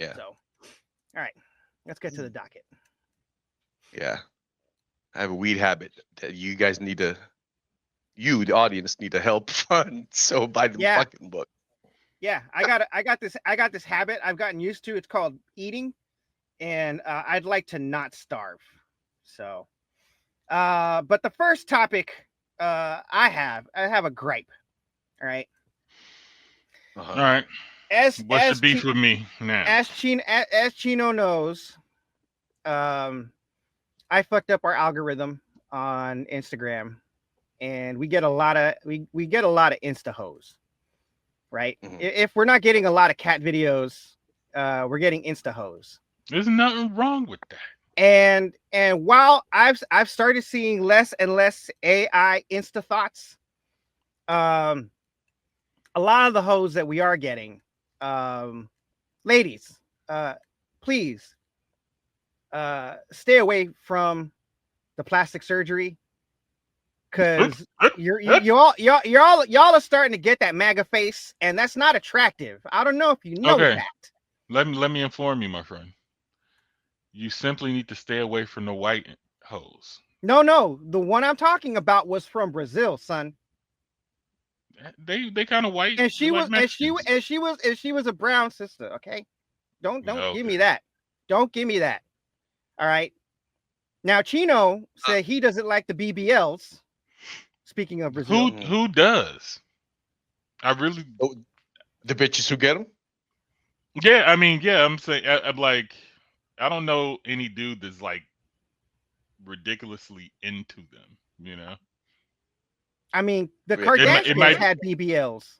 Yeah. So, all right, let's get to the docket. Yeah. I have a weed habit that you guys need to, you, the audience, need to help fund. So buy the Yeah, fucking book. yeah, I got this habit I've gotten used to. It's called eating, and I'd like to not starve. So, but the first topic I have a gripe. All right, All Uh-huh. right. as What's the as beef Chi- with me now? as Chino knows, um, I fucked up our algorithm on Instagram, and we get a lot of insta hoes, right? Hmm. If we're not getting a lot of cat videos, we're getting insta hoes. There's nothing wrong with that. And while I've started seeing less and less AI insta thoughts, um, a lot of the hoes that we are getting, um, ladies, please stay away from the plastic surgery because y'all are starting to get that MAGA face, and that's not attractive. I don't know if you know Okay. that. Let me inform you, my friend. You simply need to stay away from the white hoes. No, the one I'm talking about was from Brazil, son. They kind of white. And They like Mexicans. she was a brown sister. Okay, don't give me Okay. that. Don't give me that. All right. Now Chino said he doesn't like the BBLs. Speaking of Who Brazil, Hmm. who does? I really. Oh, the bitches who get them. Yeah. I mean, yeah. I'm saying. I'm like. I don't know any dude that's like ridiculously into them. You know. I mean the It Kardashians might had BBLs.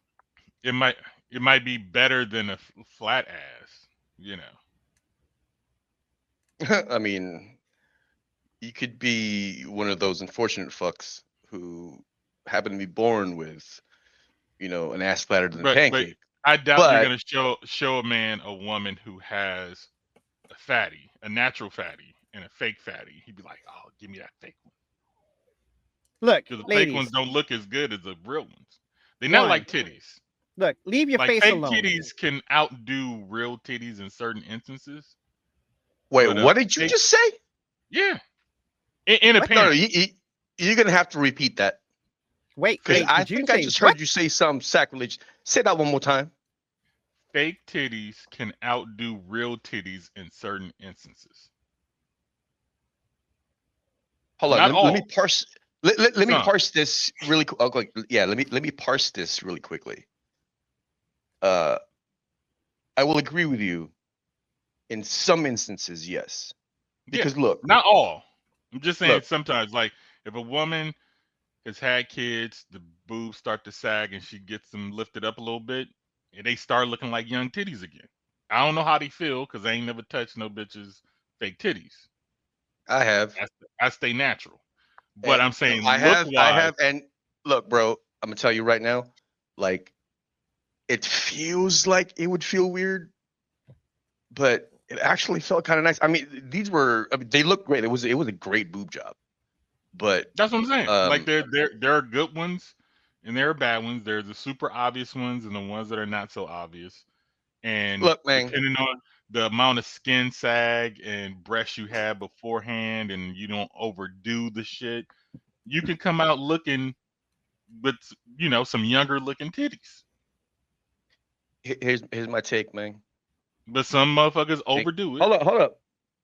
it might it might be better than a flat ass. You know. I mean, you could be one of those unfortunate fucks who happen to be born with, an ass flatter than a But pancake. I doubt you're But gonna show a man a woman who has a fatty, a natural fatty, and a fake fatty. He'd be like, "Oh, give me that fake one," Look, because the fake ones ladies, don't look as good as the real ones. They're not one, like titties. look, leave your Like face fake alone. titties can outdo real titties in certain instances, wait, but what did you fake, just say? yeah, in What? No, no, appearance, you're gonna have to repeat that because Wait, I did you think I say just what? heard you say some sacrilege. Say that one more time. fake titties can outdo real titties in certain instances. Hold on. Not Let me all, parse. Let me some. parse this really. Okay, yeah, let me parse this really quickly. Uh, I will agree with you in some instances, yes, Yeah, because look, not all. I'm just saying look. sometimes, like if a woman has had kids, the boobs start to sag and she gets them lifted up a little bit, and they start looking like young titties again. I don't know how they feel because I ain't never touched no bitches fake titties. I have, I stay natural. But and I'm saying look I wise, have, and look, bro. I'm gonna tell you right now. Like, it feels like it would feel weird, but it actually felt kind of nice. I mean, these were. I mean, they look great. It was a great boob job, but that's what I'm saying. Like um, there are good ones and there are bad ones. There's the super obvious ones and the ones that are not so obvious. And look, man. depending on the amount of skin sag and breast you have beforehand and you don't overdo the shit, you can come out looking with some younger looking titties. Here's my take, man. But some motherfuckers Take, overdo it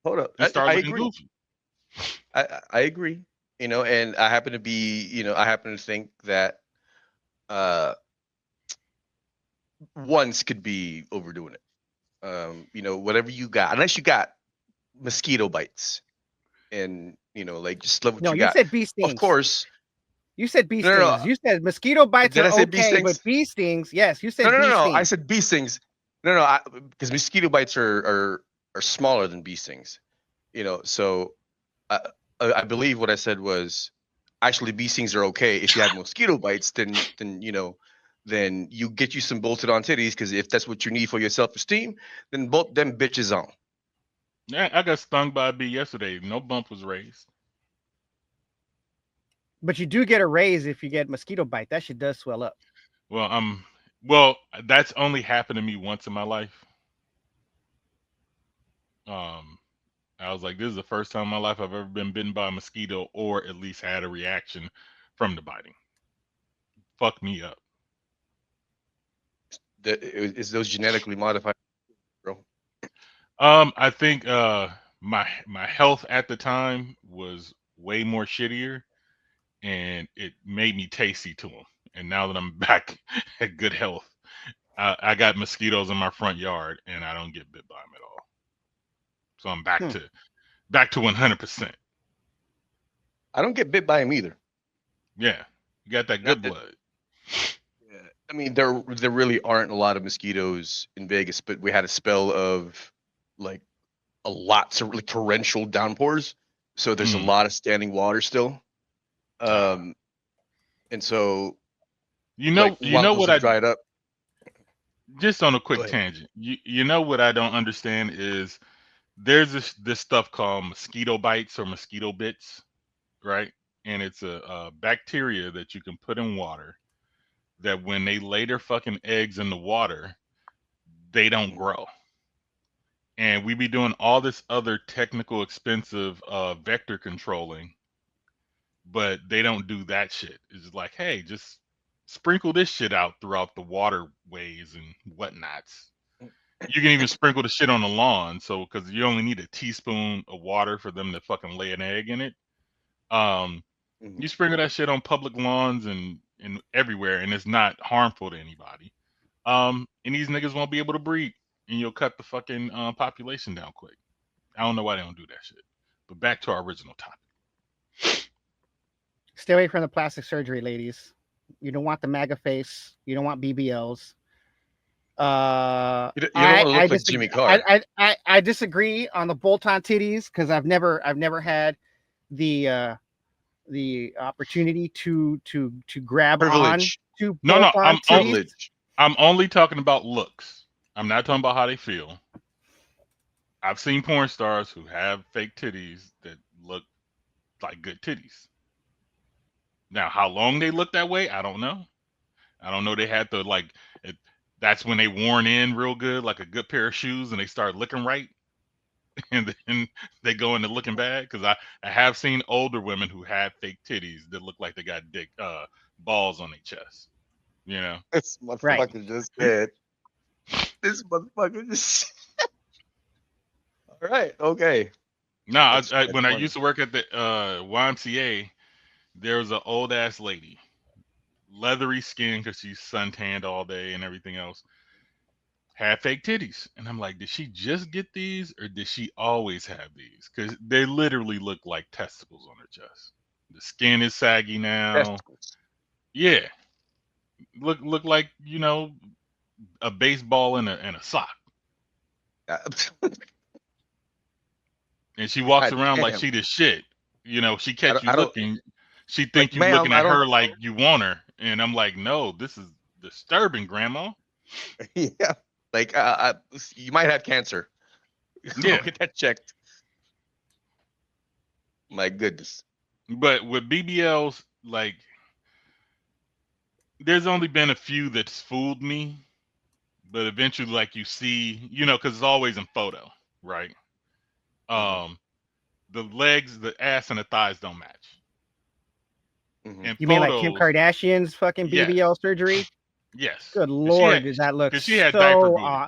hold up. and start I looking agree. goofy. I agree. And I happen to be, I happen to think that uh once could be overdoing it. Whatever you got, unless you got mosquito bites, and like just love what No, you you got. said bee Of stings. course, You said bee no, no, no. stings. You said mosquito bites Did are I say bee okay, but stings? bee stings, yes, you No, said no, no, bee no. I stings. said bee stings. No, no, because mosquito bites are smaller than bee stings. So I I believe what I said was actually bee stings are okay if you have mosquito bites. Then you get you some bolted on titties because if that's what you need for your self esteem, then bolt them bitches on. Yeah, I got stung by a bee yesterday. No bump was raised. But you do get a raise if you get mosquito bite. That shit does swell up. Well, well, that's only happened to me once in my life. I was like, this is the first time in my life I've ever been bitten by a mosquito or at least had a reaction from the biting. Fuck me up. Is those genetically modified, bro? I think my health at the time was way more shittier, and it made me tasty to them. And now that I'm back at good health, I got mosquitoes in my front yard, and I don't get bit by them at all. So I'm back Hmm. to 100%. I don't get bit by them either. Yeah, you got that Not good that. blood. Yeah. I mean, there really aren't a lot of mosquitoes in Vegas, but we had a spell of like a lot of like torrential downpours, so there's a Mm. lot of standing water still. Ah. And so You like know, a lot of those what have I dried up. just on a Go quick ahead. tangent. You know what I don't understand is there's this stuff called mosquito bites or mosquito bits, right? And it's a bacteria that you can put in water that when they lay their fucking eggs in the water, they don't Mhm. grow. And we be doing all this other technical, expensive vector controlling, but they don't do that shit. It's just like, hey, just sprinkle this shit out throughout the waterways and whatnots. You can even sprinkle the shit on the lawn, so because you only need a teaspoon of water for them to fucking lay an egg in it. Um, Mhm. you sprinkle that shit on public lawns and everywhere, and it's not harmful to anybody. And these niggas won't be able to breed, and you'll cut the fucking population down quick. I don't know why they don't do that shit. But back to our original topic. Stay away from the plastic surgery, ladies. You don't want the MAGA face. You don't want BBLs. You don't want to I look like disagree. Jimmy Carr. I disagree on the bolt-on titties because I've never had the opportunity to grab on Privilege. to No, bolt-on titties. Privilege. I'm only talking about looks. I'm not talking about how they feel. I've seen porn stars who have fake titties that look like good titties. Now, how long they look that way, I don't know. I don't know. They had to like it, that's when they worn in real good, like a good pair of shoes, and they start looking right, and then they go into looking bad. Because I have seen older women who had fake titties that look like they got balls on their chest. You know. This Right. motherfucker just said. This motherfucker just. All right. Okay. Now, That's when I funny. used to work at the YMCA, there was an old ass lady, leathery skin because she's suntanned all day and everything else, had fake titties. And I'm like, did she just get these or did she always have these? Because they literally look like testicles on her chest. The skin is saggy now. Testicles. Yeah. Look like, a baseball and a sock. Uh, And she walks God around like damn. she the shit. She catch you I don't looking. She like, think you ma'am. looking I at don't. her like you want her. And I'm like, no, this is disturbing, grandma. Yeah. Like, you might have cancer. Go Yeah. get that checked. My goodness. But with BBLs, like, there's only been a few that's fooled me. But eventually, like, you see, because it's always in photo, right? Hmm. Um, the legs, the ass, and the thighs don't match. Hmm. In You mean like Kim photos, Kardashian's fucking yes, BBL surgery? yes, Good because she lord, had, did that look because she had diaper so booty.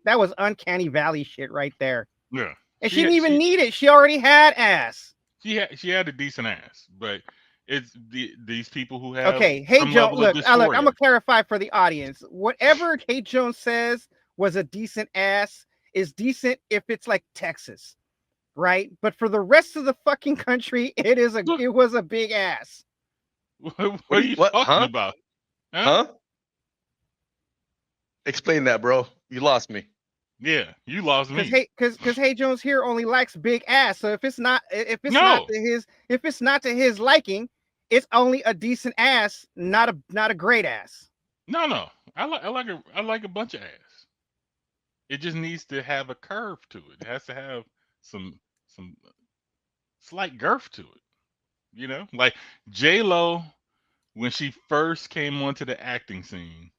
that was uncanny valley shit right there. Yeah, And she she didn't had, even need it. She already had ass. she had a decent ass, but it's these people who have Okay, hey some Joe, level of look, I'm dysphoria. gonna clarify for the audience. Whatever Hey Jones says was a decent ass is decent if it's like Texas, right? But for the rest of the fucking country, it was a big ass. What What are do you? you What? talking Huh? about? Huh? Huh? Explain that, bro. You lost me. Yeah, you lost Cause me. hey, cause Hey Jones here only likes big ass. So No, if it's not to his liking, it's only a decent ass, not a great ass. no. I like a bunch of ass. It just needs to have a curve to it. It has to have some slight girth to it. Like J Lo when she first came onto the acting scene,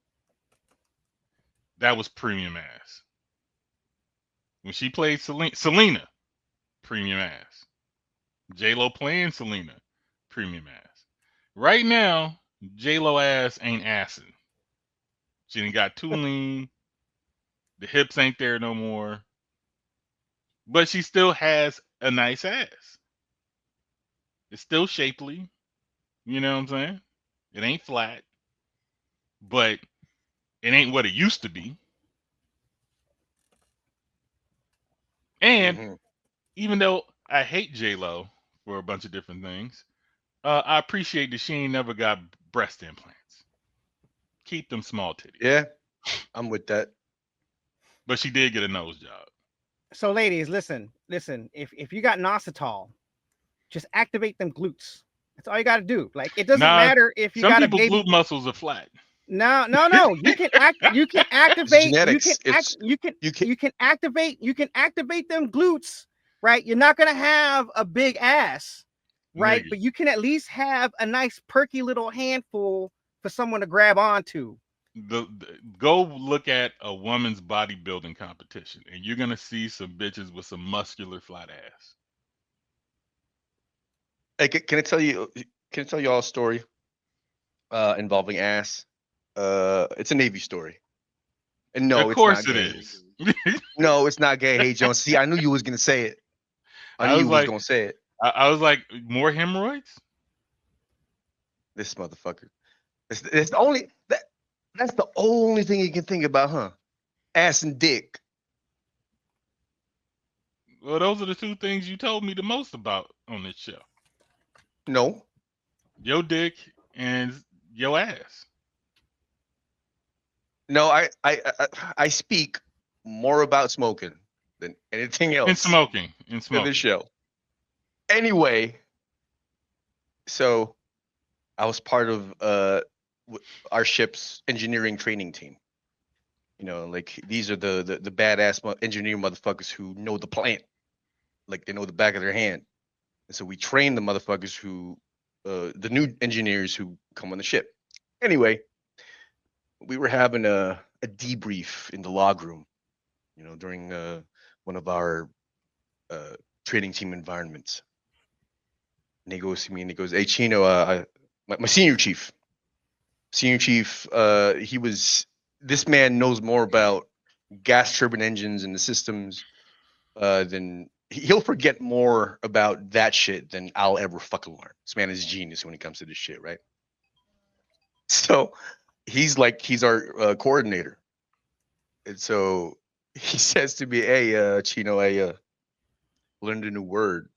that was premium ass. When she played Selena, premium ass. J-Lo playing Selena, premium ass. Right now, J-Lo ass ain't assing. She done got too lean. The hips ain't there no more. But she still has a nice ass. It's still shapely. You know what I'm saying? It ain't flat. But it ain't what it used to be. And Mhm. even though I hate J-Lo for a bunch of different things, I appreciate that she ain't never got breast implants. Keep them small titties. Yeah, I'm with that. But she did get a nose job. So, ladies, listen. If you got Nositol, just activate them glutes. That's all you got to do. Like, it doesn't matter if you some got a people's baby. glute muscles are flat. No. You can activate. genetics. You can activate them glutes, right? You're not gonna have a big ass, right? Nigga. But you can at least have a nice perky little handful for someone to grab onto. Go look at a woman's bodybuilding competition, and you're gonna see some bitches with some muscular flat ass. Hey, can I tell you? Can I tell you all a story involving ass? It's a Navy story. And no, Of it's course not it gay. is. No, it's not gay. Hey, Jones. See, I knew you was gonna say it. I knew was you was like- gonna say it. I was like, more hemorrhoids? This motherfucker. It's the only that's the only thing you can think about, huh? Ass and dick. Well, those are the two things you told me the most about on this show. No. Your dick and your ass. No, I speak more about smoking than anything else And smoking. in this show. Anyway, so I was part of our ship's engineering training team. You know, like these are the badass engineering motherfuckers who know the plant, like they know the back of their hand. And so we train the motherfuckers who, the new engineers who come on the ship. Anyway, we were having a debrief in the log room, you know, during one of our training team environments. And he goes to me and he goes, "Hey, Chino, my senior chief, this man knows more about gas turbine engines and the systems than he'll forget more about that shit than I'll ever fucking learn. This man is a genius when it comes to this shit, right?" So he's our coordinator. And so he says to me, "Hey, Chino, I learned a new word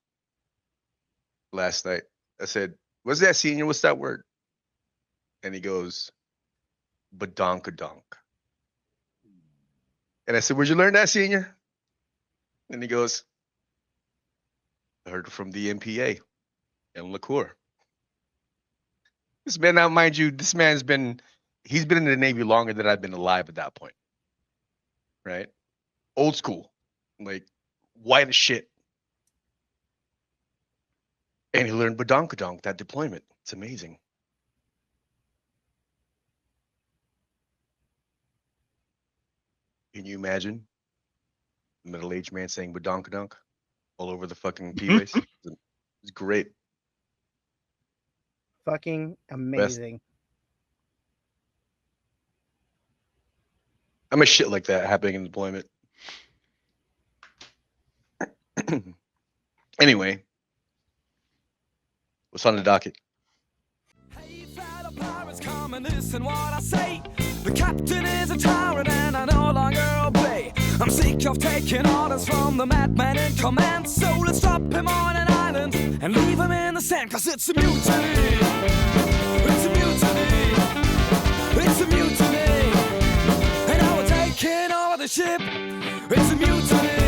last night." I said, "What's that, senior? What's that word?" And he goes, "Badonkadonk." And I said, "Where'd you learn that, senior?" And he goes, "I heard it from the MPA and liqueur." This man, now mind you, he's been in the Navy longer than I've been alive at that point. Right? Old school. Like white as shit. And he learned badonkadonk, that deployment. It's amazing. Can you imagine a middle-aged man saying badonkadonk all over the fucking P-race? It's great. Fucking amazing. I'm a shit like that happening in deployment. Anyway, what's on the docket? Hey, fellow pirates, come and listen what I say. The captain is a tyrant and I no longer obey. I'm sick of taking orders from the madman in command. So let's drop him on an island and leave him in the sand. Cause it's a mutiny. It's a mutiny. It's a mutiny. And now we're taking over the ship. It's a mutiny.